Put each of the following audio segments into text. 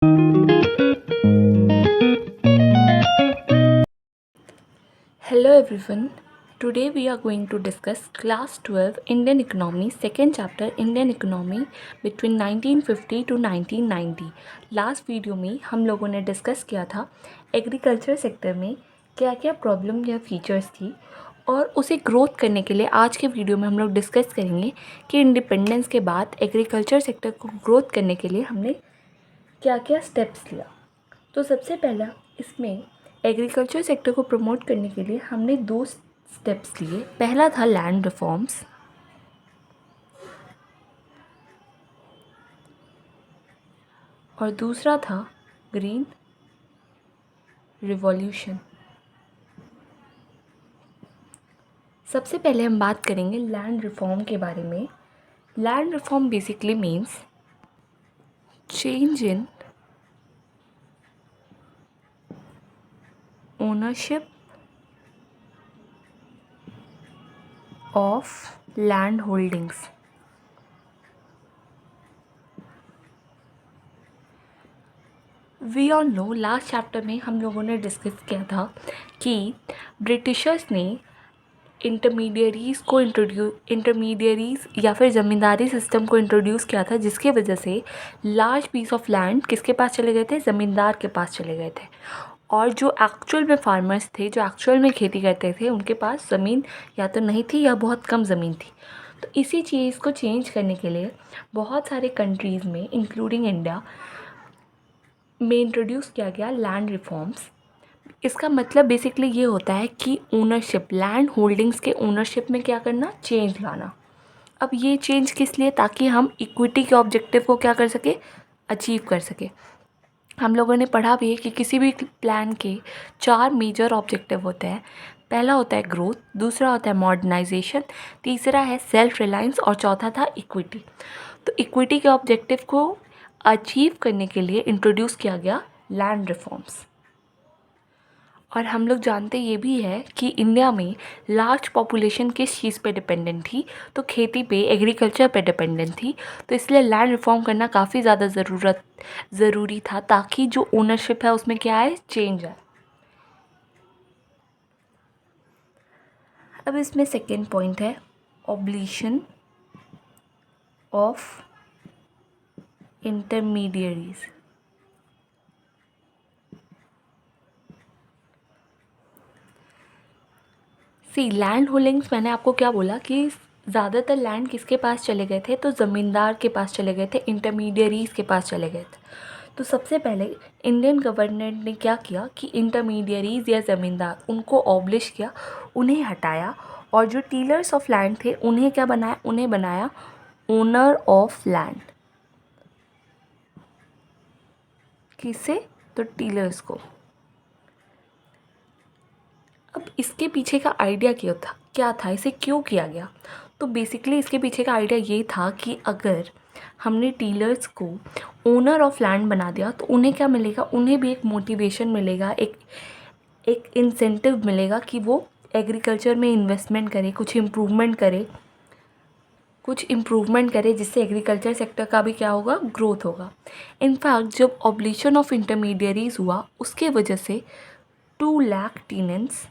Hello everyone. Today we are going to discuss class 12 Indian economy second chapter Indian economy between 1950 to 1990. Last video में हम लोगों ने discuss किया था agriculture sector में क्या क्या प्रॉब्लम या फीचर्स थी और उसे ग्रोथ करने के लिए आज के वीडियो में हम लोग डिस्कस करेंगे कि इंडिपेंडेंस के बाद एग्रीकल्चर सेक्टर को ग्रोथ करने के लिए हमने क्या क्या स्टेप्स लिया। तो सबसे पहला इसमें एग्रीकल्चर सेक्टर को प्रमोट करने के लिए हमने दो स्टेप्स लिए। पहला था लैंड रिफॉर्म्स और दूसरा था ग्रीन रिवॉल्यूशन। सबसे पहले हम बात करेंगे लैंड रिफॉर्म के बारे में। Land reform basically means change in ownership of land holdings. We all know last chapter में हम लोगों ने डिस्कस किया था कि ब्रिटिशर्स ने इंटरमीडियरीज़ या फिर ज़मींदारी सिस्टम को इंट्रोड्यूस किया था, जिसके वजह से लार्ज पीस ऑफ लैंड किसके पास चले गए थे? ज़मींदार के पास चले गए थे। और जो एक्चुअल में फार्मर्स थे, जो एक्चुअल में खेती करते थे, उनके पास ज़मीन या तो नहीं थी या बहुत कम ज़मीन थी। तो इसी चीज़ को चेंज करने के लिए बहुत सारे कंट्रीज़ में इंक्लूडिंग इंडिया में इंट्रोड्यूस किया गया लैंड रिफॉर्म्स। इसका मतलब बेसिकली ये होता है कि ओनरशिप, लैंड होल्डिंग्स के ओनरशिप में क्या करना? चेंज लाना। अब ये चेंज किस लिए? ताकि हम इक्विटी के ऑब्जेक्टिव को क्या कर सके? अचीव कर सके। हम लोगों ने पढ़ा भी है कि किसी भी प्लान के 4 मेजर ऑब्जेक्टिव होते हैं। पहला होता है ग्रोथ, दूसरा होता है मॉडर्नाइजेशन, तीसरा है सेल्फ रिलायंस और चौथा था इक्विटी। तो इक्विटी के ऑब्जेक्टिव को अचीव करने के लिए इंट्रोड्यूस किया गया लैंड रिफॉर्म्स। और हम लोग जानते ये भी है कि इंडिया में लार्ज पॉपुलेशन किस चीज़ पे डिपेंडेंट थी? तो खेती पे, एग्रीकल्चर पे डिपेंडेंट थी। तो इसलिए लैंड रिफॉर्म करना काफ़ी ज़्यादा ज़रूरी था, ताकि जो ओनरशिप है उसमें क्या आए? चेंज आए। अब इसमें सेकेंड पॉइंट है oblation of intermediaries. Land holdings, मैंने आपको क्या बोला कि ज़्यादातर लैंड किसके पास चले गए थे? तो ज़मींदार के पास चले गए थे, इंटरमीडियरीज़ के पास चले गए थे। तो सबसे पहले इंडियन गवर्नमेंट ने क्या किया कि इंटरमीडियरीज़ या ज़मींदार, उनको ऑब्लिश किया, उन्हें हटाया, और जो टीलर्स ऑफ लैंड थे उन्हें क्या बनाया? उन्हें बनाया ओनर ऑफ लैंड। किसे? तो टीलर्स को। अब इसके पीछे का आइडिया क्या था? इसे क्यों किया गया? तो बेसिकली इसके पीछे का आइडिया ये था कि अगर हमने टीलर्स को ओनर ऑफ लैंड बना दिया तो उन्हें क्या मिलेगा? उन्हें भी एक मोटिवेशन मिलेगा, एक इंसेंटिव मिलेगा कि वो एग्रीकल्चर में इन्वेस्टमेंट करे, कुछ इम्प्रूवमेंट करे, जिससे एग्रीकल्चर सेक्टर का भी क्या होगा? ग्रोथ होगा। इनफैक्ट जब ऑब्लिशन ऑफ इंटरमीडियरीज हुआ, उसके वजह से 2 लाख टीनेंट्स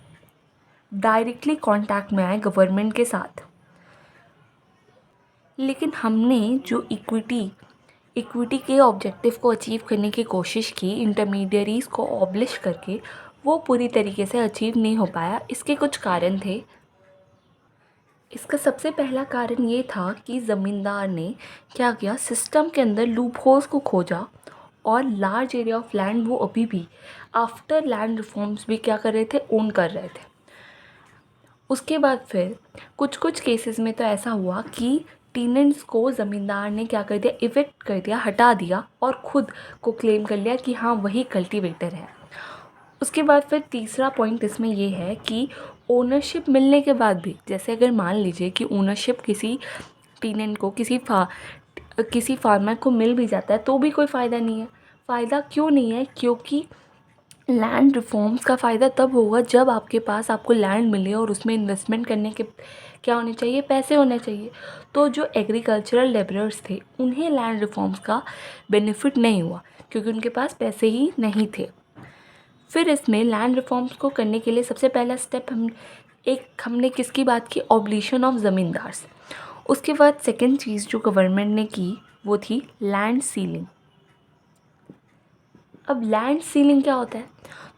डायरेक्टली कांटेक्ट में आए गवर्नमेंट के साथ। लेकिन हमने जो इक्विटी के ऑब्जेक्टिव को अचीव करने की कोशिश की इंटरमीडियरीज़ को ऑब्लिश करके, वो पूरी तरीके से अचीव नहीं हो पाया। इसके कुछ कारण थे। इसका सबसे पहला कारण ये था कि ज़मींदार ने क्या किया? सिस्टम के अंदर लूप होल्स को खोजा, और लार्ज एरिया ऑफ लैंड वो अभी भी आफ्टर लैंड रिफॉर्म्स भी क्या कर रहे थे? ओन कर रहे थे। उसके बाद फिर कुछ केसेस में तो ऐसा हुआ कि टीनेंट्स को ज़मींदार ने क्या कर दिया? इविक्ट कर दिया, हटा दिया, और ख़ुद को क्लेम कर लिया कि हाँ वही कल्टीवेटर है। उसके बाद फिर तीसरा पॉइंट इसमें ये है कि ओनरशिप मिलने के बाद भी, जैसे अगर मान लीजिए कि ओनरशिप किसी टीनेंट को, किसी फार्मर को मिल भी जाता है तो भी कोई फ़ायदा नहीं है। फ़ायदा क्यों नहीं है? क्योंकि लैंड रिफॉर्म्स का फ़ायदा तब होगा जब आपको लैंड मिले और उसमें इन्वेस्टमेंट करने के क्या होने चाहिए? पैसे होने चाहिए। तो जो एग्रीकल्चरल लेबरर्स थे उन्हें लैंड रिफॉर्म्स का बेनिफिट नहीं हुआ। क्योंकि उनके पास पैसे ही नहीं थे। फिर इसमें लैंड रिफॉर्म्स को करने के लिए सबसे पहला स्टेप हमने किसकी बात की, ऑब्लिशन ऑफ ज़मींदार्स। उसके बाद सेकंड चीज़ जो गवर्नमेंट ने की वो थी लैंड सीलिंग। अब लैंड सीलिंग क्या होता है?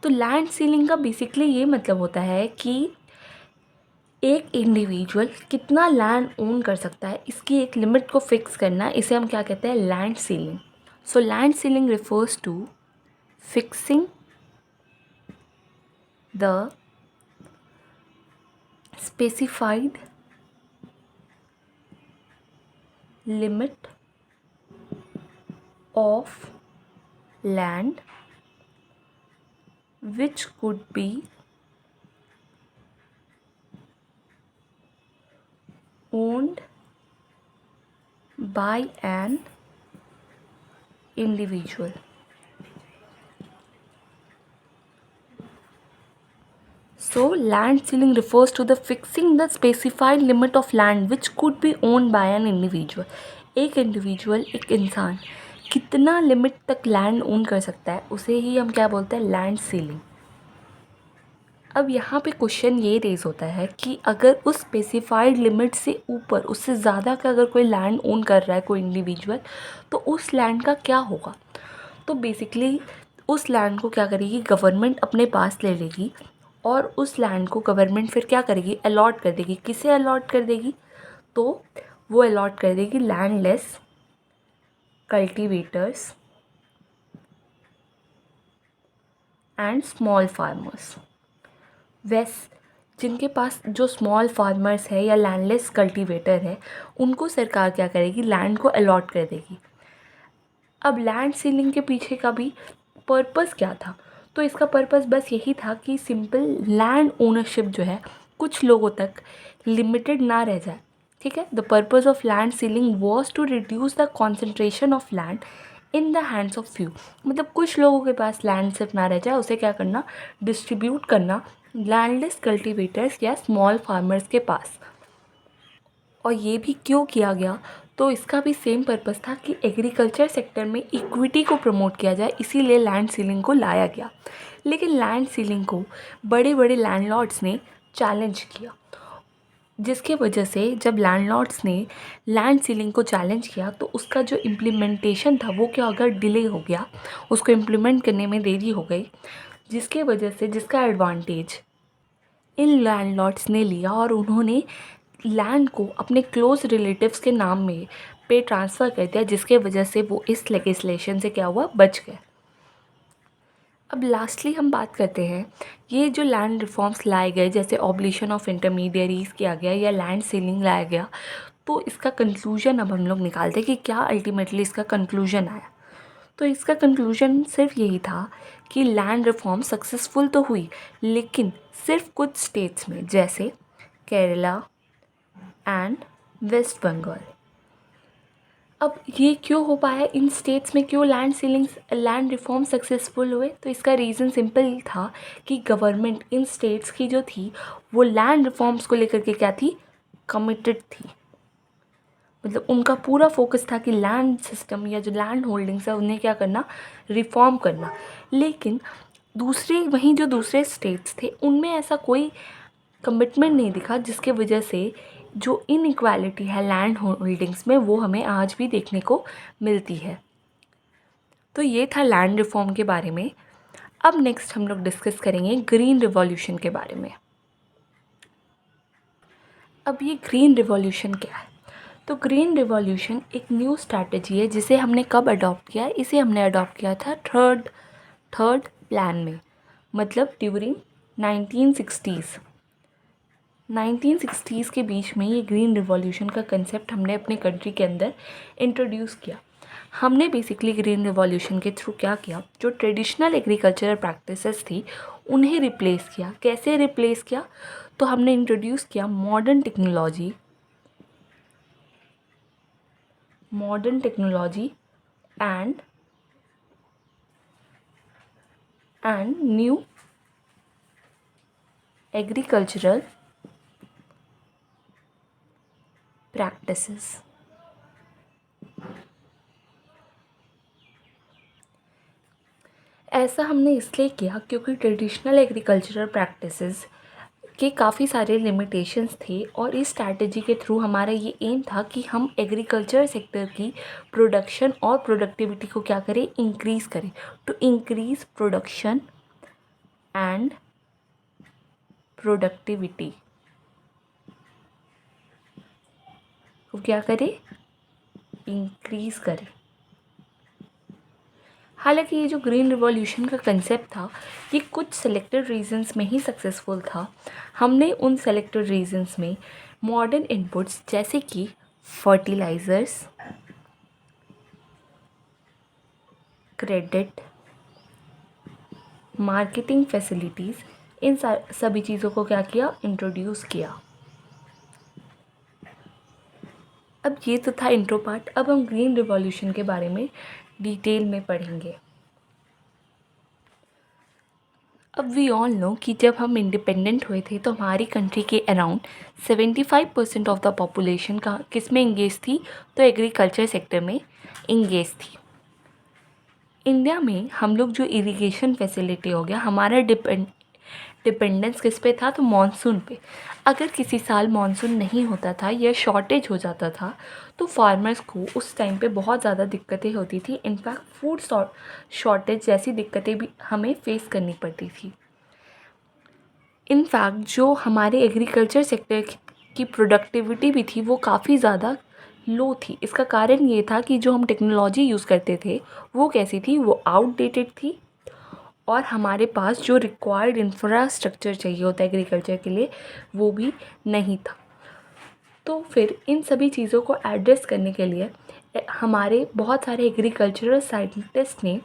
तो लैंड सीलिंग का बेसिकली ये मतलब होता है कि एक इंडिविजुअल कितना लैंड ओन कर सकता है, इसकी एक लिमिट को फिक्स करना, इसे हम क्या कहते हैं, land ceiling. So land ceiling refers to fixing the specified limit of land which could be owned by an individual. So land ceiling refers to the fixing the specified limit of land which could be owned by an individual. एक individual, एक इंसान कितना limit तक land own कर सकता है, उसे ही हम क्या बोलते हैं, लैंड सीलिंग। अब यहाँ पे क्वेश्चन ये रेज होता है कि अगर उस स्पेसिफाइड लिमिट से ऊपर, उससे ज़्यादा का अगर कोई लैंड ओन कर रहा है कोई इंडिविजुअल, तो उस लैंड का क्या होगा। तो बेसिकली उस लैंड को क्या करेगी, गवर्नमेंट अपने पास ले लेगी और उस लैंड को गवर्नमेंट फिर क्या करेगी, अलॉट कर देगी। किसे अलॉट कर देगी? तो वो अलॉट कर देगी landless cultivators and small farmers. जिनके पास जो स्मॉल फार्मर्स है या लैंडलेस कल्टीवेटर है, उनको सरकार क्या करेगी, लैंड को अलॉट कर देगी। अब लैंड सीलिंग के पीछे का भी पर्पस क्या था? तो इसका पर्पस बस यही था कि सिंपल लैंड ओनरशिप जो है कुछ लोगों तक लिमिटेड ना रह जाए। ठीक है, the purpose of land ceiling was to reduce the concentration of land in the hands of few. मतलब कुछ लोगों के पास लैंड सिर्फ ना रह जाए, उसे क्या करना, डिस्ट्रीब्यूट करना लैंडलेस कल्टीवेटर्स या स्मॉल फार्मर्स के पास। और ये भी क्यों किया गया? तो इसका भी सेम पर्पस था कि एग्रीकल्चर सेक्टर में इक्विटी को प्रमोट किया जाए, इसीलिए लैंड सीलिंग को लाया गया। लेकिन लैंड सीलिंग को बड़े बड़े लैंडलॉर्ड्स ने चैलेंज किया, जिसके वजह से जब लैंडलॉर्ड्स ने लैंड सीलिंग को चैलेंज किया तो उसका जो इम्प्लीमेंटेशन था वो क्या होगा, डिले हो गया, उसको इम्प्लीमेंट करने में देरी हो गई, जिसके वजह से जिसका एडवांटेज इन लैंडलॉर्ड्स ने लिया और उन्होंने लैंड को अपने क्लोज रिलेटिव्स के नाम में पे ट्रांसफ़र कर दिया, जिसके वजह से वो इस लेगिस्लेशन से क्या हुआ, बच गए। अब लास्टली हम बात करते हैं, ये जो लैंड रिफॉर्म्स लाए गए, जैसे ऑब्लिशन ऑफ इंटरमीडियरीज़ किया गया या लैंड सीलिंग लाया गया, तो इसका कंक्लूजन अब हम लोग निकालते हैं कि क्या अल्टीमेटली इसका कंक्लूजन आया। तो इसका कंक्लूजन सिर्फ यही था कि लैंड रिफॉर्म सक्सेसफुल तो हुई, लेकिन सिर्फ कुछ स्टेट्स में, जैसे केरला एंड वेस्ट बंगाल। अब ये क्यों हो पाया इन स्टेट्स में, क्यों लैंड रिफॉर्म सक्सेसफुल हुए? तो इसका रीज़न सिंपल था कि गवर्नमेंट इन स्टेट्स की जो थी वो लैंड रिफॉर्म्स को लेकर के क्या थी, कमिटेड थी। मतलब उनका पूरा फोकस था कि लैंड सिस्टम या जो लैंड होल्डिंग्स है उन्हें क्या करना, रिफॉर्म करना। लेकिन वहीं जो दूसरे स्टेट्स थे उनमें ऐसा कोई कमिटमेंट नहीं दिखा, जिसके वजह से जो इनइक्वालिटी है लैंड होल्डिंग्स में वो हमें आज भी देखने को मिलती है। तो ये था लैंड रिफॉर्म के बारे में। अब नेक्स्ट हम लोग डिस्कस करेंगे ग्रीन रिवॉल्यूशन के बारे में। अब ये ग्रीन रिवॉल्यूशन क्या है? तो ग्रीन रिवॉल्यूशन एक न्यू स्ट्रैटेजी है जिसे हमने कब अडॉप्ट किया है? इसे हमने अडॉप्ट किया था थर्ड प्लान में, मतलब ड्यूरिंग 1960s के बीच में ये ग्रीन रिवॉल्यूशन का कंसेप्ट हमने अपने कंट्री के अंदर इंट्रोड्यूस किया। हमने बेसिकली ग्रीन रिवॉल्यूशन के थ्रू क्या किया, जो ट्रेडिशनल एग्रीकल्चरल प्रैक्टिसेस थी उन्हें रिप्लेस किया। कैसे रिप्लेस किया? तो हमने इंट्रोड्यूस किया modern technology and new agricultural practices. ऐसा हमने इसलिए किया क्योंकि ट्रेडिशनल एग्रीकल्चरल प्रैक्टिसेस के काफ़ी सारे लिमिटेशंस थे और इस स्ट्रैटेजी के थ्रू हमारा ये एम था कि हम एग्रीकल्चर सेक्टर की प्रोडक्शन और प्रोडक्टिविटी को क्या करें, इंक्रीज़ करें। To increase production and productivity को क्या करें, इंक्रीज़ करें। हालांकि ये जो ग्रीन रिवॉल्यूशन का कंसेप्ट था ये कुछ सेलेक्टेड रीजन्स में ही सक्सेसफुल था। हमने उन सेलेक्टेड रीजन्स में मॉडर्न इनपुट्स जैसे कि फर्टिलाइज़र्स, क्रेडिट, मार्केटिंग फैसिलिटीज़, इन सभी चीज़ों को क्या किया, इंट्रोड्यूस किया। अब ये तो था इंट्रो पार्ट। अब हम ग्रीन रिवॉल्यूशन के बारे में डिटेल में पढ़ेंगे। अब वी ऑल नो कि जब हम इंडिपेंडेंट हुए थे तो हमारी कंट्री के अराउंड 75% ऑफ द पॉपुलेशन का किस में इंगेज थी, तो एग्रीकल्चर सेक्टर में इंगेज थी। इंडिया में हम लोग जो इरिगेशन फैसिलिटी हो गया, हमारा डिपेंडेंस किस पे था, तो मॉनसून पे। अगर किसी साल मॉनसून नहीं होता था या शॉर्टेज हो जाता था तो फार्मर्स को उस टाइम पे बहुत ज़्यादा दिक्कतें होती थी। इनफैक्ट फूड शॉर्टेज जैसी दिक्कतें भी हमें फेस करनी पड़ती थी। इनफैक्ट जो हमारे एग्रीकल्चर सेक्टर की प्रोडक्टिविटी भी थी वो काफ़ी ज़्यादा लो थी। इसका कारण ये था कि जो हम टेक्नोलॉजी यूज़ करते थे वो कैसी थी, वो आउटडेटेड थी और हमारे पास जो रिक्वायर्ड इंफ्रास्ट्रक्चर चाहिए होता है एग्रीकल्चर के लिए वो भी नहीं था। तो फिर इन सभी चीज़ों को एड्रेस करने के लिए हमारे बहुत सारे एग्रीकल्चरल साइंटिस्ट ने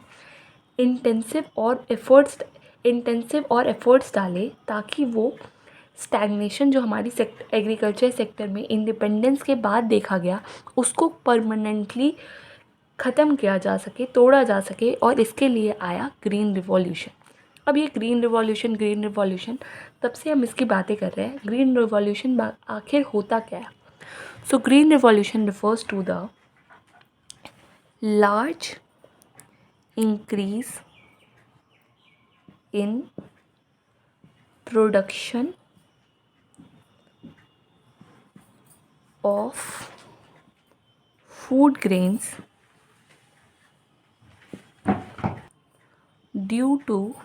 इंटेंसिव और एफ़र्ट्स डाले ताकि वो स्टैग्नेशन जो हमारी एग्रीकल्चर सेक्टर में इंडिपेंडेंस के बाद देखा गया उसको परमानेंटली ख़त्म किया जा सके, तोड़ा जा सके। और इसके लिए आया ग्रीन रिवॉल्यूशन। अब ये ग्रीन रिवॉल्यूशन तब से हम इसकी बातें कर रहे हैं। ग्रीन रिवॉल्यूशन आखिर होता क्या है? So green revolution refers to the large increase in production of food grains due to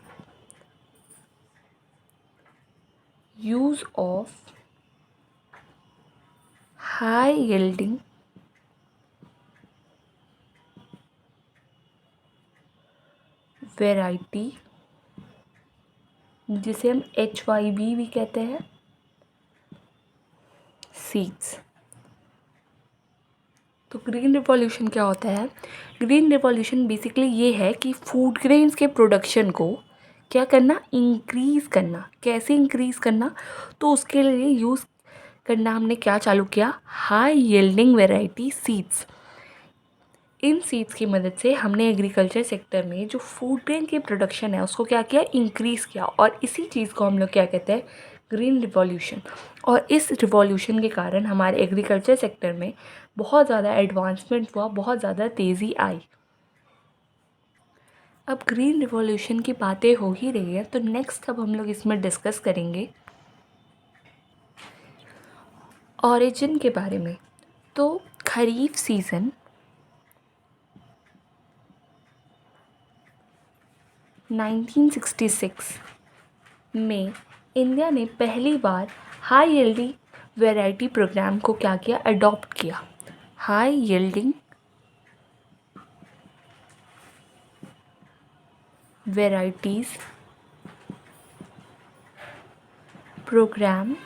use of high yielding variety जिसे हम HYV भी कहते हैं, सीड्स। तो ग्रीन रिवॉल्यूशन क्या होता है? ग्रीन रिवॉल्यूशन बेसिकली ये है कि फूड ग्रेन्स के प्रोडक्शन को क्या करना, इंक्रीज़ करना। कैसे इंक्रीज़ करना? तो उसके लिए यूज़ करना हमने क्या चालू किया, हाई यील्डिंग वैरायटी सीड्स। इन सीड्स की मदद से हमने एग्रीकल्चर सेक्टर में जो फूड ग्रेन की प्रोडक्शन है उसको क्या किया, इंक्रीज़ किया। और इसी चीज़ को हम लोग क्या कहते हैं, ग्रीन रिवॉल्यूशन। और इस रिवॉल्यूशन के कारण हमारे एग्रीकल्चर सेक्टर में बहुत ज़्यादा एडवांसमेंट हुआ, बहुत ज़्यादा तेज़ी आई। अब ग्रीन रिवॉल्यूशन की बातें हो ही रही है तो नेक्स्ट अब हम लोग इसमें डिस्कस करेंगे ऑरिजिन के बारे में। तो खरीफ सीज़न 1966 में इंडिया ने पहली बार हाई यील्डिंग वैरायटी प्रोग्राम को क्या किया, अडॉप्ट किया। हाई यील्डिंग वैराइटीज़ प्रोग्राम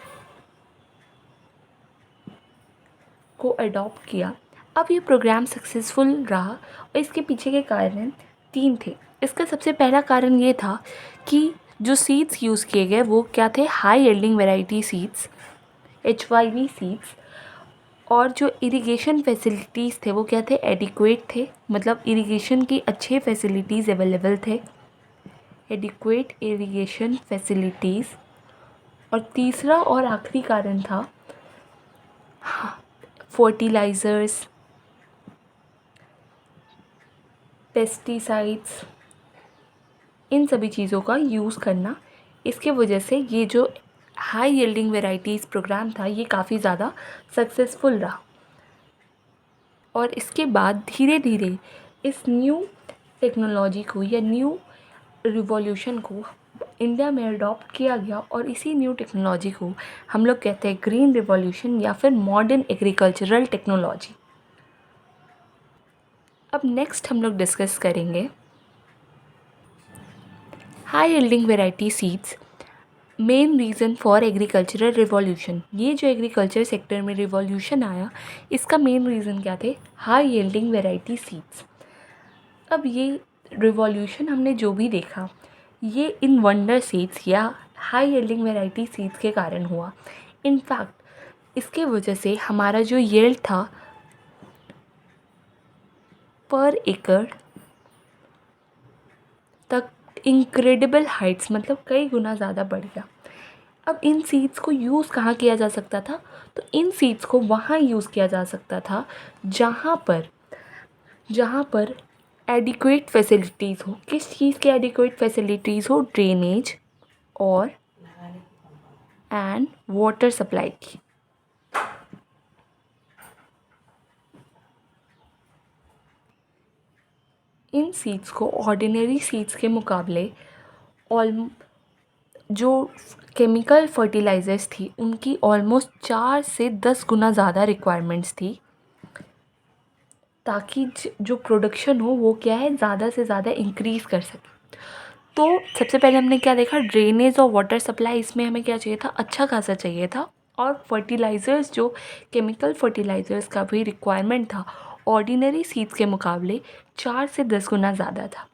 को अडॉप्ट किया। अब ये प्रोग्राम सक्सेसफुल रहा और इसके पीछे के कारण 3 थे। इसका सबसे पहला कारण ये था कि जो सीड्स यूज़ किए गए वो क्या थे, high yielding variety seeds, HYV seeds. और जो इरिगेशन फैसिलिटीज़ थे वो क्या थे, एडिक्वेट थे, मतलब इरिगेशन की अच्छे फैसिलिटीज़ अवेलेबल थे, एडिक्वेट इरिगेशन फैसिलिटीज़। और तीसरा और आखिरी कारण था फर्टिलाइज़र्स, पेस्टिसाइड्स इन सभी चीज़ों का यूज़ करना, इसके वजह से ये जो हाई यील्डिंग वेराइटीज़ प्रोग्राम था ये काफ़ी ज़्यादा सक्सेसफुल रहा। और इसके बाद धीरे धीरे इस न्यू टेक्नोलॉजी को या न्यू रिवॉल्यूशन को इंडिया में अडॉप्ट किया गया और इसी न्यू टेक्नोलॉजी को हम लोग कहते हैं ग्रीन रिवॉल्यूशन या फिर मॉडर्न एग्रीकल्चरल टेक्नोलॉजी। अब नेक्स्ट हम लोग डिस्कस करेंगे high yielding variety seeds main reason for agricultural revolution. ये जो एग्रीकल्चर सेक्टर में रिवॉल्यूशन आया इसका मेन रीज़न क्या थे? High yielding variety seeds. अब ये रिवॉल्यूशन हमने जो भी देखा ये इन वंडर सीड्स या हाई यील्डिंग वेराइटी सीड्स के कारण हुआ। इनफैक्ट इसके वजह से हमारा जो यील्ड था पर एकड़ तक इनक्रेडिबल हाइट्स मतलब कई गुना ज़्यादा बढ़ गया। अब इन सीड्स को यूज़ कहाँ किया जा सकता था? तो इन सीड्स को वहाँ यूज़ किया जा सकता था जहाँ पर एडिक्वेट फैसिलिटीज़ हो। किस चीज़ की एडिक्वेट फैसिलिटीज़ हो? ड्रेनेज और एंड वाटर सप्लाई की। इन सीड्स को ऑर्डिनरी सीड्स के मुकाबले जो केमिकल फर्टिलाइज़र्स थी उनकी ऑलमोस्ट 4 से 10 गुना ज़्यादा रिक्वायरमेंट्स थी ताकि जो प्रोडक्शन हो वो क्या है ज़्यादा से ज़्यादा इंक्रीज़ कर सके। तो सबसे पहले हमने क्या देखा? ड्रेनेज और वाटर सप्लाई, इसमें हमें क्या चाहिए था? अच्छा खासा चाहिए था। और फर्टिलाइज़र्स जो केमिकल फर्टिलाइज़र्स का भी रिक्वायरमेंट था ऑर्डिनरी सीड्स के मुकाबले 4 से 10 गुना ज़्यादा था।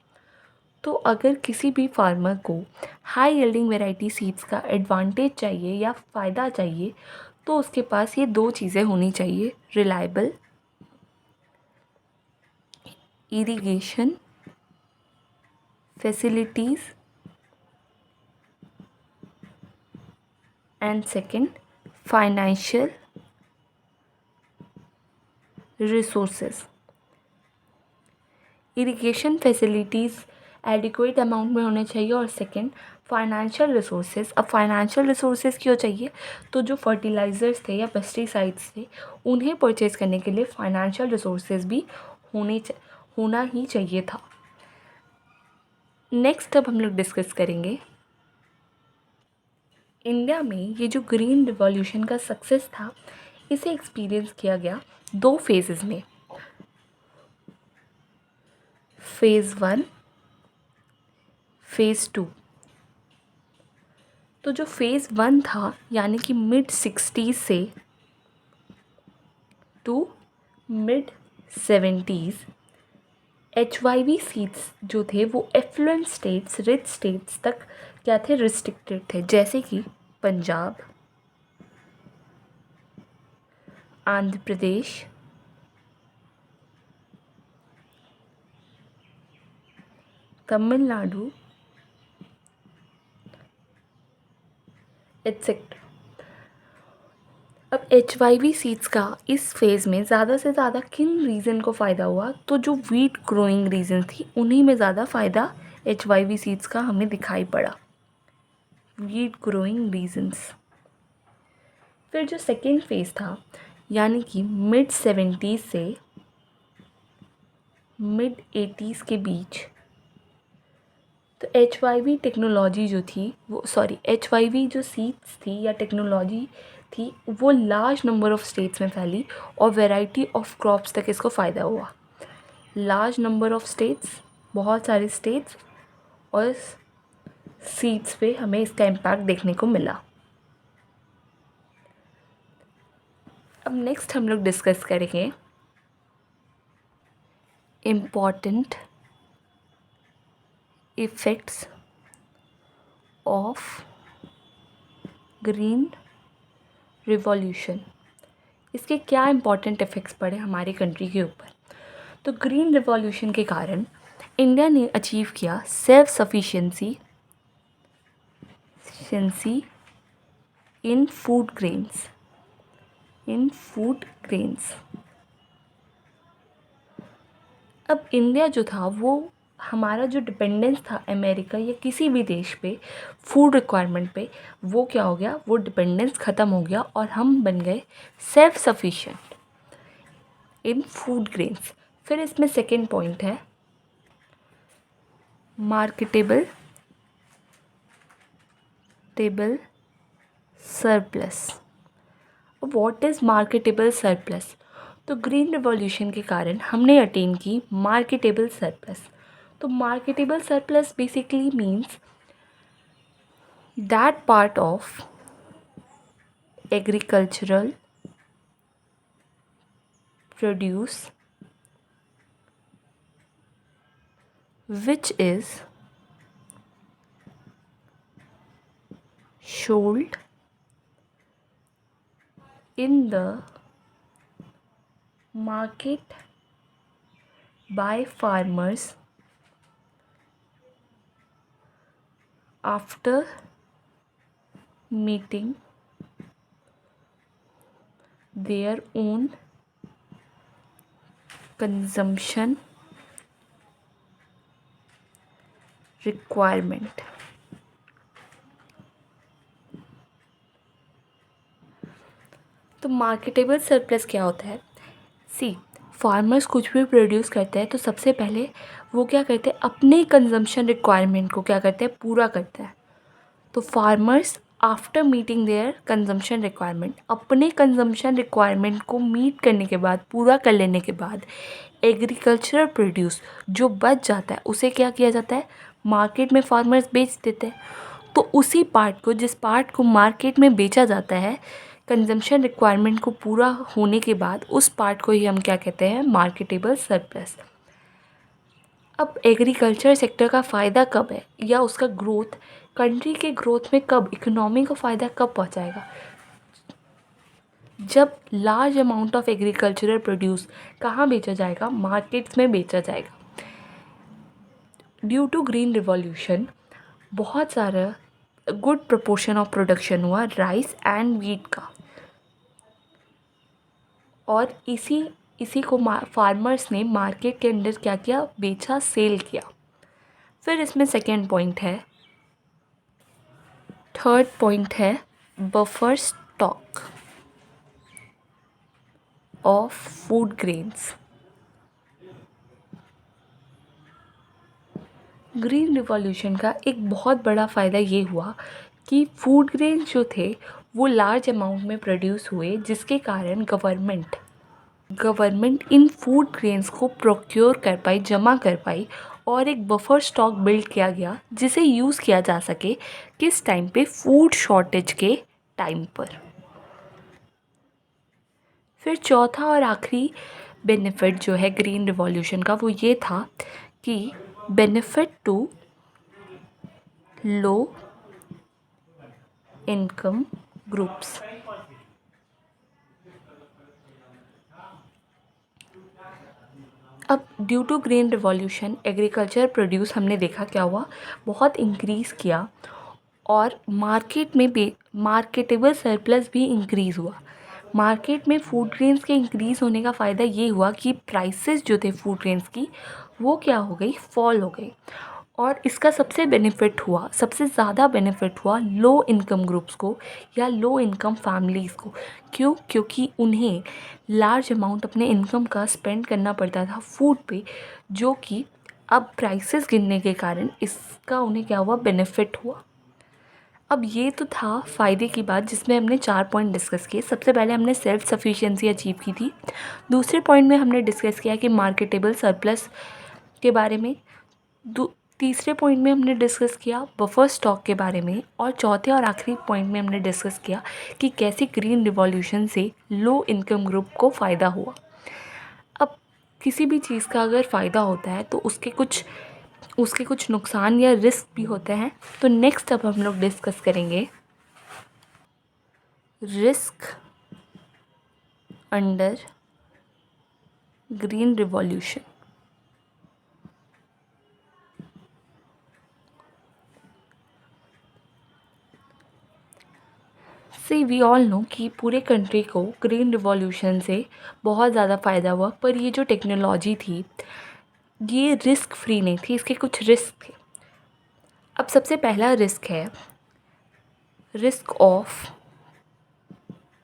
तो अगर किसी भी फार्मर को हाई यील्डिंग वैरायटी सीड्स का एडवांटेज चाहिए या फ़ायदा चाहिए तो उसके पास ये दो चीज़ें होनी चाहिए: reliable irrigation facilities and second financial resources. Irrigation facilities adequate amount में होने चाहिए और सेकंड फाइनेंशियल रिसोर्सेज। अब फाइनेंशियल रिसोर्सेज क्यों चाहिए? तो जो फर्टिलाइज़र्स थे या पेस्टिसाइड्स थे उन्हें परचेज़ करने के लिए फाइनेंशियल रिसोर्सेज भी होना ही चाहिए था। नेक्स्ट अब हम लोग डिस्कस करेंगे इंडिया में ये जो ग्रीन रिवॉल्यूशन का सक्सेस था इसे एक्सपीरियंस किया गया दो फेजेस में, फेज़ 1 फेज़ 2। तो जो फेज़ 1 था यानी कि मिड 60s से to mid 70s HYV seeds जो थे वो एफ्लुएंट स्टेट्स रिच स्टेट्स तक क्या थे? रिस्ट्रिक्टेड थे, जैसे कि पंजाब, आंध्र प्रदेश, तमिलनाडु एट्सेट्रा। अब HYV सीड्स का इस फेज़ में ज़्यादा से ज़्यादा किन रीजन को फ़ायदा हुआ? तो जो वीट ग्रोइंग रीजन थी उन्हीं में ज़्यादा फ़ायदा HYV सीड्स का हमें दिखाई पड़ा, वीट ग्रोइंग रीजन्स। फिर जो सेकेंड फेज़ था यानी कि मिड 70s से मिड 80s के बीच, तो HYV टेक्नोलॉजी जो थी वो HYV जो सीड्स थी या टेक्नोलॉजी थी वो लार्ज नंबर ऑफ़ स्टेट्स में फैली और वैरायटी ऑफ क्रॉप्स तक इसको फ़ायदा हुआ। लार्ज नंबर ऑफ़ स्टेट्स, बहुत सारे स्टेट्स, और सीड्स पे हमें इसका इम्पैक्ट देखने को मिला। अब नेक्स्ट हम लोग डिस्कस करेंगे important effects of green revolution. इसके क्या इम्पॉर्टेंट इफ़ेक्ट्स पड़े हमारी कंट्री के ऊपर? तो ग्रीन रिवॉल्यूशन के कारण इंडिया ने अचीव किया सेल्फ सफिशिएंसी इन फूड ग्रेन्स। अब इंडिया जो था वो हमारा जो डिपेंडेंस था अमेरिका या किसी भी देश पे फूड रिक्वायरमेंट पे, वो क्या हो गया, वो डिपेंडेंस ख़त्म हो गया और हम बन गए सेल्फ सफिशिएंट इन फूड ग्रेन्स। फिर इसमें सेकेंड पॉइंट है marketable table surplus. What is marketable surplus? तो ग्रीन रिवॉल्यूशन के कारण हमने अटेन की मार्केटेबल सरप्लस। तो marketable surplus basically means that part of agricultural produce which is sold in the market by farmers after meeting their own consumption requirement। तो marketable surplus क्या होता है? सी, फार्मर्स कुछ भी प्रोड्यूस करते हैं तो सबसे पहले वो क्या करते हैं, अपने कंजम्पशन रिक्वायरमेंट को क्या करते हैं, पूरा करते हैं। तो farmers after meeting their consumption requirement, अपने कंजम्पशन रिक्वायरमेंट को मीट करने के बाद, पूरा कर लेने के बाद, एग्रीकल्चरल प्रोड्यूस जो बच जाता है उसे क्या किया जाता है, मार्केट में फार्मर्स बेच देते हैं। तो उसी पार्ट को, जिस पार्ट को मार्केट में बेचा जाता है कंजम्पशन रिक्वायरमेंट को पूरा होने के बाद, उस पार्ट को ही हम क्या कहते हैं, मार्केटेबल सरप्लस। अब एग्रीकल्चर सेक्टर का फ़ायदा कब है, या उसका ग्रोथ, कंट्री के ग्रोथ में कब, इकोनॉमी को फ़ायदा कब पहुंचाएगा? जब large amount of agricultural produce कहाँ बेचा जाएगा, मार्केट्स में बेचा जाएगा। ड्यू टू ग्रीन रिवॉल्यूशन बहुत सारा गुड प्रोपोर्शन ऑफ प्रोडक्शन हुआ राइस एंड वीट का, और इसी को फार्मर्स ने मार्केट के अंदर क्या किया, बेचा, सेल किया। फिर इसमें सेकेंड पॉइंट है, थर्ड पॉइंट है buffer stock of food grains. Green revolution का एक बहुत बड़ा फ़ायदा ये हुआ कि फूड ग्रेन्स जो थे वो लार्ज अमाउंट में प्रोड्यूस हुए, जिसके कारण गवर्नमेंट इन फूड ग्रेन्स को प्रोक्योर कर पाई, जमा कर पाई, और एक बफर स्टॉक बिल्ड किया गया जिसे यूज़ किया जा सके किस टाइम पे, फूड शॉर्टेज के टाइम पर। फिर चौथा और आखिरी बेनिफिट जो है ग्रीन रिवॉल्यूशन का, वो ये था कि benefit to low income groups. अब due to green revolution agriculture produce हमने देखा क्या हुआ, बहुत इंक्रीज़ किया, और मार्केट में भी मार्केटेबल सरप्लस भी इंक्रीज़ हुआ। मार्केट में फूड ग्रेन्स के इंक्रीज़ होने का फ़ायदा ये हुआ कि प्राइसेस जो थे फूड ग्रेन्स की वो क्या हो गई, फॉल हो गई। और इसका सबसे ज़्यादा बेनिफिट हुआ लो इनकम ग्रुप्स को या लो इनकम फैमिलीज़ को। क्यों? क्योंकि उन्हें लार्ज अमाउंट अपने इनकम का स्पेंड करना पड़ता था फूड पे, जो कि अब प्राइसेस गिरने के कारण इसका उन्हें क्या हुआ, बेनिफिट हुआ। अब ये तो था फ़ायदे की बात, जिसमें हमने 4 पॉइंट डिस्कस किए। सबसे पहले हमने सेल्फ सफिशिएंसी अचीव की थी। दूसरे पॉइंट में हमने डिस्कस किया कि मार्केटेबल सरप्लस के बारे में। तीसरे पॉइंट में हमने डिस्कस किया बफर स्टॉक के बारे में, और चौथे और आखिरी पॉइंट में हमने डिस्कस किया कि कैसे ग्रीन रिवॉल्यूशन से लो इनकम ग्रुप को फ़ायदा हुआ। अब किसी भी चीज़ का अगर फ़ायदा होता है तो उसके कुछ नुकसान या रिस्क भी होते हैं। तो नेक्स्ट अब हम लोग डिस्कस करेंगे रिस्क अंडर ग्रीन रिवॉल्यूशन। से वी ऑल नो कि पूरे कंट्री को ग्रीन रिवॉल्यूशन से बहुत ज़्यादा फ़ायदा हुआ, पर ये जो टेक्नोलॉजी थी ये रिस्क फ्री नहीं थी, इसके कुछ रिस्क थे। अब सबसे पहला रिस्क है risk of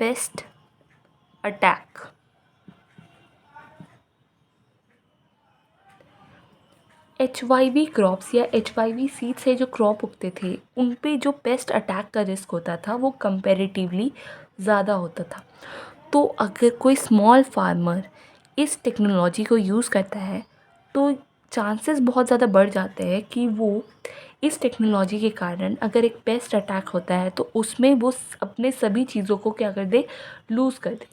paste attack. HYV crops या HYV सीड से जो क्रॉप उगते थे उन पे जो पेस्ट अटैक का रिस्क होता था वो कंपैरेटिवली ज़्यादा होता था। तो अगर कोई स्मॉल फार्मर इस टेक्नोलॉजी को यूज़ करता है तो चांसेस बहुत ज़्यादा बढ़ जाते हैं कि वो इस टेक्नोलॉजी के कारण अगर एक पेस्ट अटैक होता है तो उसमें वो अपने सभी चीज़ों को क्या कर दे, लूज़ कर दे।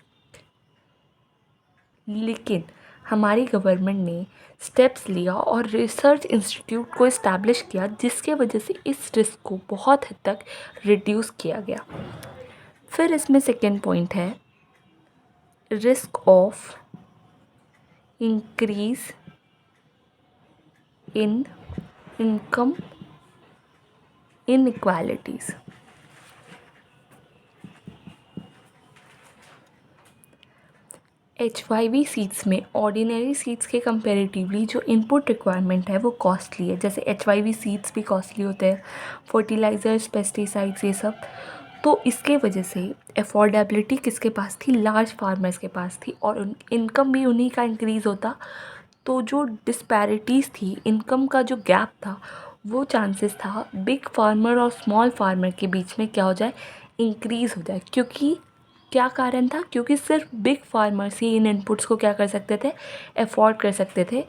लेकिन हमारी गवर्नमेंट ने स्टेप्स लिया और रिसर्च इंस्टीट्यूट को इस्टेब्लिश किया जिसके वजह से इस रिस्क को बहुत हद तक रिड्यूस किया गया। फिर इसमें सेकेंड पॉइंट है risk of increase in income inequalities. HYV seeds में ऑर्डिनरी सीड्स के कंपैरेटिवली जो इनपुट रिक्वायरमेंट है वो कॉस्टली है। जैसे HYV सीड्स भी कॉस्टली होते हैं, फर्टिलाइज़र्स, पेस्टिसाइड्स, ये सब। तो इसके वजह से अफोर्डेबिलिटी किसके पास थी, लार्ज फार्मर्स के पास थी, और इनकम भी उन्हीं का इंक्रीज़ होता। तो जो डिस्पैरिटीज़ थी, इनकम का जो गैप था, वो चांसेस था बिग फार्मर और स्मॉल फार्मर के बीच में क्या हो जाए, इंक्रीज़ हो जाए। क्योंकि क्या कारण था, क्योंकि सिर्फ बिग फार्मर्स ही इन इनपुट्स को क्या कर सकते थे, अफोर्ड कर सकते थे।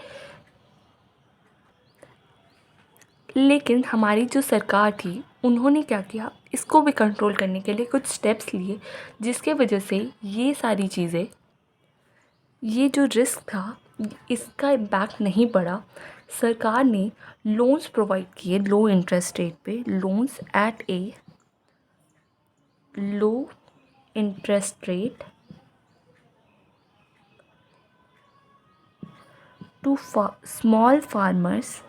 लेकिन हमारी जो सरकार थी उन्होंने क्या किया, इसको भी कंट्रोल करने के लिए कुछ स्टेप्स लिए जिसके वजह से ये सारी चीज़ें, ये जो रिस्क था इसका इम्पैक्ट नहीं पड़ा। सरकार ने लोन्स प्रोवाइड किए लो इंटरेस्ट रेट पे, loans at a low interest rate to small farmers,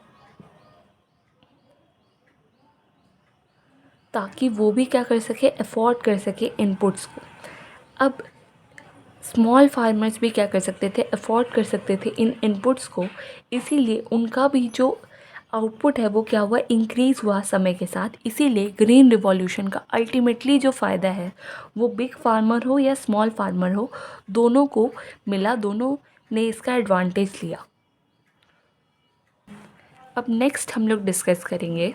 ताकि वो भी क्या कर सके, अफोर्ड कर सके इनपुट्स को। अब स्मॉल फार्मर्स भी क्या कर सकते थे, अफोर्ड कर सकते थे इन इनपुट्स को, इसीलिए उनका भी जो आउटपुट है वो क्या हुआ, इंक्रीज़ हुआ समय के साथ। इसीलिए ग्रीन रिवॉल्यूशन का अल्टीमेटली जो फ़ायदा है वो बिग फार्मर हो या स्मॉल फार्मर हो, दोनों को मिला, दोनों ने इसका एडवांटेज लिया। अब नेक्स्ट हम लोग डिस्कस करेंगे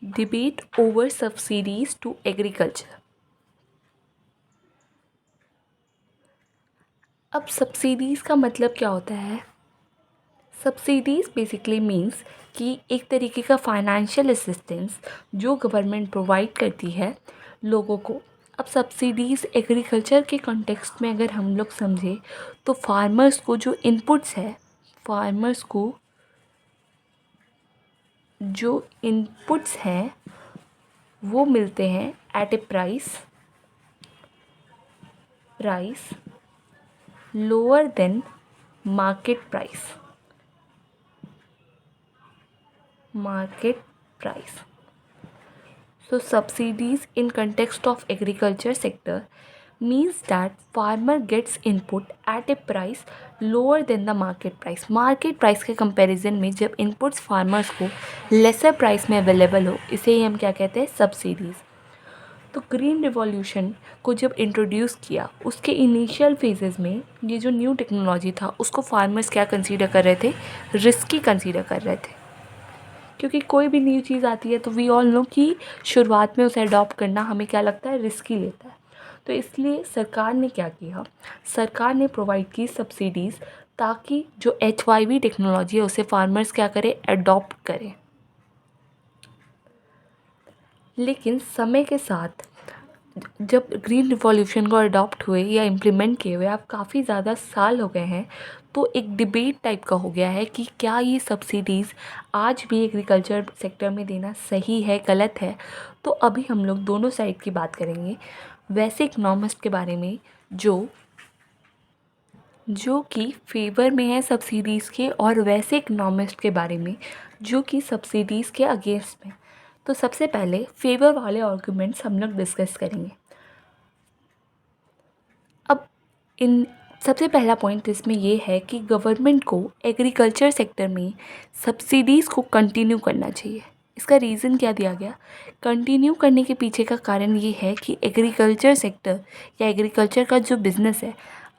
debate over subsidies to agriculture. अब सब्सिडीज़ का मतलब क्या होता है, सब्सिडीज़ बेसिकली मीन्स कि एक तरीके का फाइनेंशियल असिस्टेंस जो गवर्नमेंट प्रोवाइड करती है लोगों को। अब सब्सिडीज़ एग्रीकल्चर के कॉन्टेक्स्ट में अगर हम लोग समझें तो फार्मर्स को जो इनपुट्स है, फार्मर्स को जो इनपुट्स हैं वो मिलते हैं at a price lower than market price. So subsidies in context of agriculture sector means that farmer gets input at a price lower than the market price. Market price के comparison में जब inputs farmers को lesser price में available हो, इसे ही हम क्या कहते हैं, subsidies। तो ग्रीन रिवॉल्यूशन को जब इंट्रोड्यूस किया उसके इनिशियल फेजेस में ये जो न्यू टेक्नोलॉजी था उसको फार्मर्स क्या कंसीडर कर रहे थे, रिस्की कंसीडर कर रहे थे। क्योंकि कोई भी न्यू चीज़ आती है तो वी ऑल नो कि शुरुआत में उसे अडॉप्ट करना हमें क्या लगता है, रिस्की लेता है। तो इसलिए सरकार ने क्या किया, सरकार ने प्रोवाइड की सब्सिडीज़ ताकि जो HYV टेक्नोलॉजी है उसे फार्मर्स क्या करें, अडॉप्ट करें। लेकिन समय के साथ जब ग्रीन रिवॉल्यूशन को अडॉप्ट हुए या इम्प्लीमेंट किए हुए अब काफ़ी ज़्यादा साल हो गए हैं, तो एक डिबेट टाइप का हो गया है कि क्या ये सब्सिडीज़ आज भी एग्रीकल्चर सेक्टर में देना सही है, गलत है। तो अभी हम लोग दोनों साइड की बात करेंगे, वैसे इकनॉमिस्ट के बारे में जो कि फेवर में है सब्सिडीज़ के, और वैसे इकनॉमिस्ट के बारे में जो कि सब्सिडीज़ के अगेंस्ट में। तो सबसे पहले फेवर वाले आर्गूमेंट्स हम लोग डिस्कस करेंगे। अब इन सबसे पहला पॉइंट इसमें ये है कि गवर्नमेंट को एग्रीकल्चर सेक्टर में सब्सिडीज़ को कंटिन्यू करना चाहिए। इसका रीज़न क्या दिया गया? कंटिन्यू करने के पीछे का कारण ये है कि एग्रीकल्चर सेक्टर या एग्रीकल्चर का जो बिज़नेस है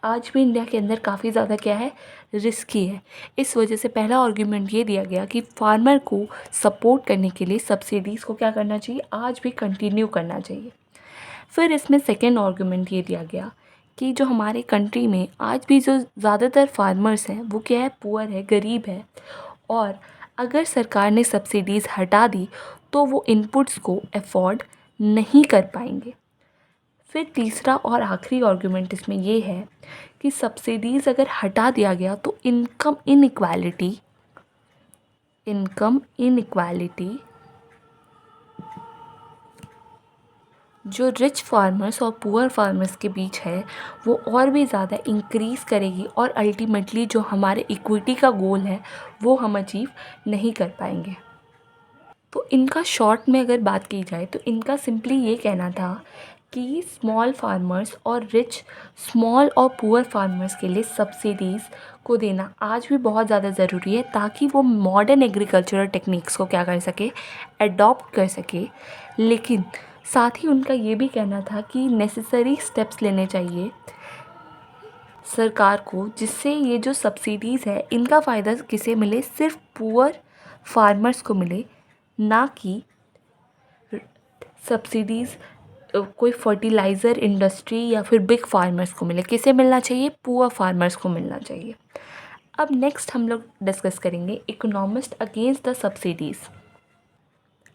आज भी इंडिया के अंदर काफ़ी ज़्यादा क्या है, रिस्की है। इस वजह से पहला आर्ग्यूमेंट ये दिया गया कि फार्मर को सपोर्ट करने के लिए सब्सिडीज़ को क्या करना चाहिए, आज भी कंटिन्यू करना चाहिए। फिर इसमें सेकेंड आर्गूमेंट ये दिया गया कि जो हमारे कंट्री में आज भी जो ज़्यादातर फार्मर्स हैं वो क्या है, पुअर है, गरीब है, और अगर सरकार ने सब्सिडीज़ हटा दी तो वो इनपुट्स को अफोर्ड नहीं कर पाएंगे। फिर तीसरा और आखिरी आर्गूमेंट इसमें ये है कि सब्सिडीज़ अगर हटा दिया गया तो इनकम इनइक्वालिटी जो रिच फार्मर्स और पुअर फार्मर्स के बीच है वो और भी ज़्यादा इंक्रीज़ करेगी और अल्टीमेटली जो हमारे इक्विटी का गोल है वो हम अचीव नहीं कर पाएंगे। तो इनका शॉर्ट में अगर बात की जाए तो इनका सिंपली ये कहना था कि स्मॉल फार्मर्स और स्मॉल और पुअर फार्मर्स के लिए सब्सिडीज़ को देना आज भी बहुत ज़्यादा ज़रूरी है ताकि वो मॉडर्न एग्रीकल्चरल टेक्निक्स को क्या कर सके, अडॉप्ट कर सके। लेकिन साथ ही उनका ये भी कहना था कि नेसेसरी स्टेप्स लेने चाहिए सरकार को जिससे ये जो सब्सिडीज़ है इनका फ़ायदा किसे मिले, सिर्फ पुअर फार्मर्स को मिले, ना कि सब्सिडीज़ कोई फर्टिलाइज़र इंडस्ट्री या फिर बिग फार्मर्स को मिले। किसे मिलना चाहिए? पुअर फार्मर्स को मिलना चाहिए। अब नेक्स्ट हम लोग डिस्कस करेंगे इकोनॉमिस्ट अगेंस्ट द सब्सिडीज़।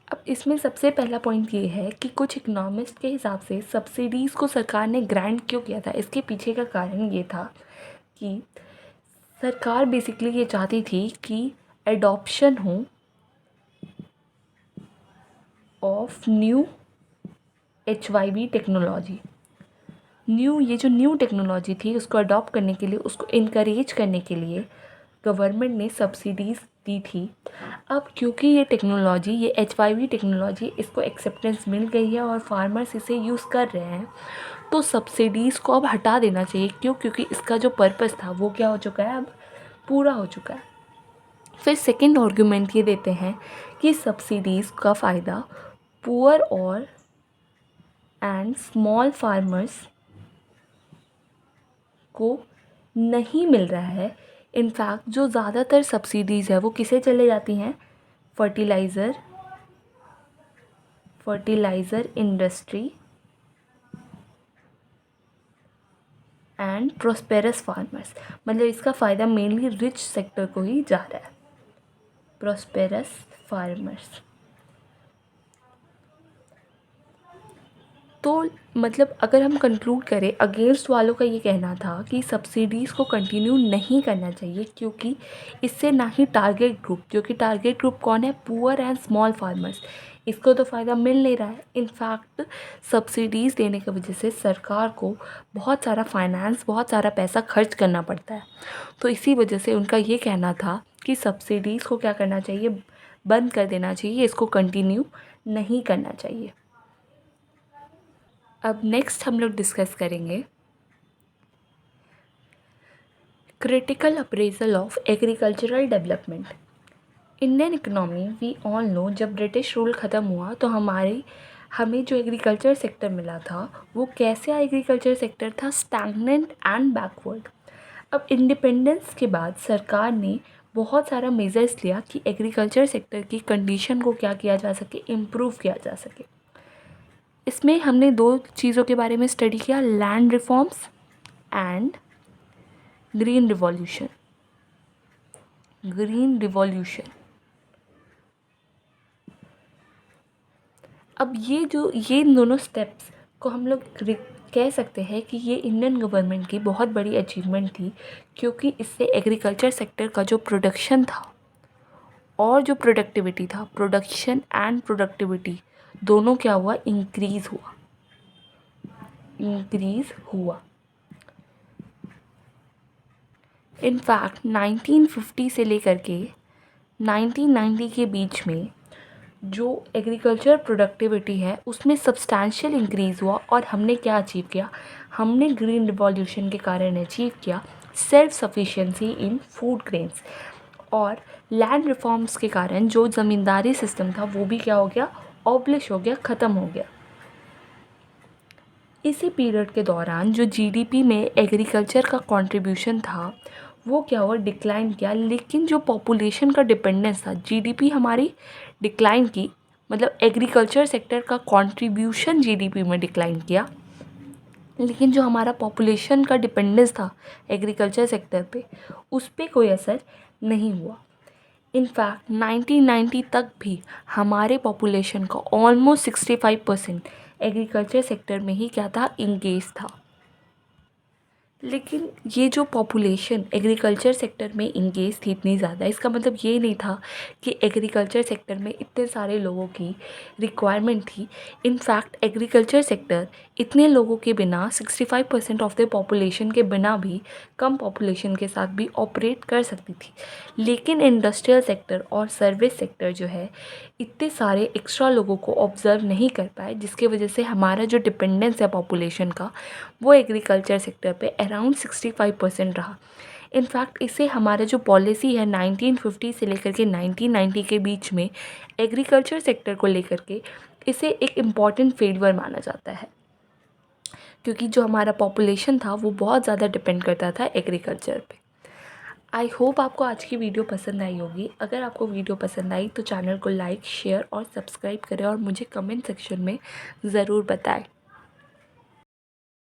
अब इसमें सबसे पहला पॉइंट ये है कि कुछ इकोनॉमिस्ट के हिसाब से सब्सिडीज़ को सरकार ने ग्रांट क्यों किया था। इसके पीछे का कारण ये था कि सरकार बेसिकली ये चाहती थी कि एडॉप्शन हो ऑफ न्यू HYV टेक्नोलॉजी। ये जो न्यू टेक्नोलॉजी थी उसको अडॉप्ट करने के लिए, उसको इनकरेज करने के लिए गवर्नमेंट ने सब्सिडीज़ दी थी। अब क्योंकि ये टेक्नोलॉजी, ये HYV टेक्नोलॉजी, इसको एक्सेप्टेंस मिल गई है और फार्मर्स इसे यूज़ कर रहे हैं, तो सब्सिडीज़ को अब हटा देना चाहिए। क्यों? क्योंकि इसका जो पर्पस था वो क्या हो चुका है, अब पूरा हो चुका है। फिर सेकेंड आर्गूमेंट ये देते हैं कि सब्सिडीज़ का फ़ायदा पुअर और एंड स्मॉल फार्मर्स को नहीं मिल रहा है। इनफैक्ट जो ज़्यादातर सब्सिडीज़ है वो किसे चले जाती हैं? Fertiliser industry and prosperous farmers. मतलब इसका फ़ायदा मेनली रिच सेक्टर को ही जा रहा है, प्रॉस्पेरस फार्मर्स। तो मतलब अगर हम कंक्लूड करें, अगेंस्ट वालों का ये कहना था कि सब्सिडीज़ को कंटिन्यू नहीं करना चाहिए क्योंकि इससे ना ही टारगेट ग्रुप, क्योंकि टारगेट ग्रुप कौन है? पुअर एंड स्मॉल फार्मर्स, इसको तो फ़ायदा मिल नहीं रहा है। इनफैक्ट सब्सिडीज़ देने की वजह से सरकार को बहुत सारा फाइनेंस, बहुत सारा पैसा खर्च करना पड़ता है। तो इसी वजह से उनका ये कहना था कि सब्सिडीज़ को क्या करना चाहिए, बंद कर देना चाहिए, इसको कंटिन्यू नहीं करना चाहिए। अब नेक्स्ट हम लोग डिस्कस करेंगे critical appraisal of agricultural development. Indian economy, we all know, जब ब्रिटिश रूल ख़त्म हुआ तो हमें जो एग्रीकल्चर सेक्टर मिला था वो कैसा एग्रीकल्चर सेक्टर था? Stagnant and backward. अब इंडिपेंडेंस के बाद सरकार ने बहुत सारा मेजर्स लिया कि एग्रीकल्चर सेक्टर की कंडीशन को क्या किया जा सके, इम्प्रूव किया जा सके। इसमें हमने दो चीज़ों के बारे में स्टडी किया, land reforms and green revolution. अब ये दोनों स्टेप्स को हम लोग कह सकते हैं कि ये इंडियन गवर्नमेंट की बहुत बड़ी अचीवमेंट थी क्योंकि इससे एग्रीकल्चर सेक्टर का जो प्रोडक्शन था और जो प्रोडक्टिविटी था, प्रोडक्शन एंड प्रोडक्टिविटी दोनों क्या हुआ? इंक्रीज़ हुआ। इनफैक्ट 1950 से लेकर के 1990 के बीच में जो एग्रीकल्चर प्रोडक्टिविटी है उसमें सब्सटैंशियल इंक्रीज़ हुआ। और हमने क्या अचीव किया, हमने ग्रीन रिवॉल्यूशन के कारण अचीव किया सेल्फ सफिशिएंसी इन फूड ग्रेन्स। और लैंड रिफॉर्म्स के कारण जो ज़मींदारी सिस्टम था वो भी क्या हो गया, ऑब्लिश हो गया, ख़त्म हो गया। इसी पीरियड के दौरान जो जीडीपी में एग्रीकल्चर का कंट्रीब्यूशन था वो क्या हुआ, डिक्लाइन किया। लेकिन जो पॉपुलेशन का डिपेंडेंस था, जीडीपी हमारी डिक्लाइन की, मतलब एग्रीकल्चर सेक्टर का कंट्रीब्यूशन जीडीपी में डिक्लाइन किया, लेकिन जो हमारा पॉपुलेशन का डिपेंडेंस था एग्रीकल्चर सेक्टर पे, उस पर कोई असर नहीं हुआ। इनफैक्ट 1990 तक भी हमारे पॉपुलेशन का ऑलमोस्ट 65% एग्रीकल्चर सेक्टर में ही क्या था, इंगेज था। लेकिन ये जो पॉपुलेशन एग्रीकल्चर सेक्टर में इंगेज थी इतनी ज़्यादा, इसका मतलब ये नहीं था कि एग्रीकल्चर सेक्टर में इतने सारे लोगों की रिक्वायरमेंट थी। इनफैक्ट एग्रीकल्चर सेक्टर इतने लोगों के बिना, 65% ऑफ द पॉपुलेशन के बिना भी, कम पॉपुलेशन के साथ भी ऑपरेट कर सकती थी। लेकिन इंडस्ट्रियल सेक्टर और सर्विस सेक्टर जो है इतने सारे एक्स्ट्रा लोगों को ऑब्ज़र्व नहीं कर पाए, जिसकी वजह से हमारा जो डिपेंडेंस है पॉपुलेशन का वो एग्रीकल्चर सेक्टर पे अराउंड 65% रहा। इनफैक्ट इसे हमारा जो पॉलिसी है 1950 से लेकर के 1990 के बीच में एग्रीकल्चर सेक्टर को लेकर के, इसे एक इम्पॉर्टेंट फेल्योर माना जाता है, क्योंकि जो हमारा पॉपुलेशन था वो बहुत ज़्यादा डिपेंड करता था एग्रीकल्चर पे। आई होप आपको आज की वीडियो पसंद आई होगी। अगर आपको वीडियो पसंद आई तो चैनल को लाइक, शेयर और सब्सक्राइब करें और मुझे कमेंट सेक्शन में ज़रूर बताएं।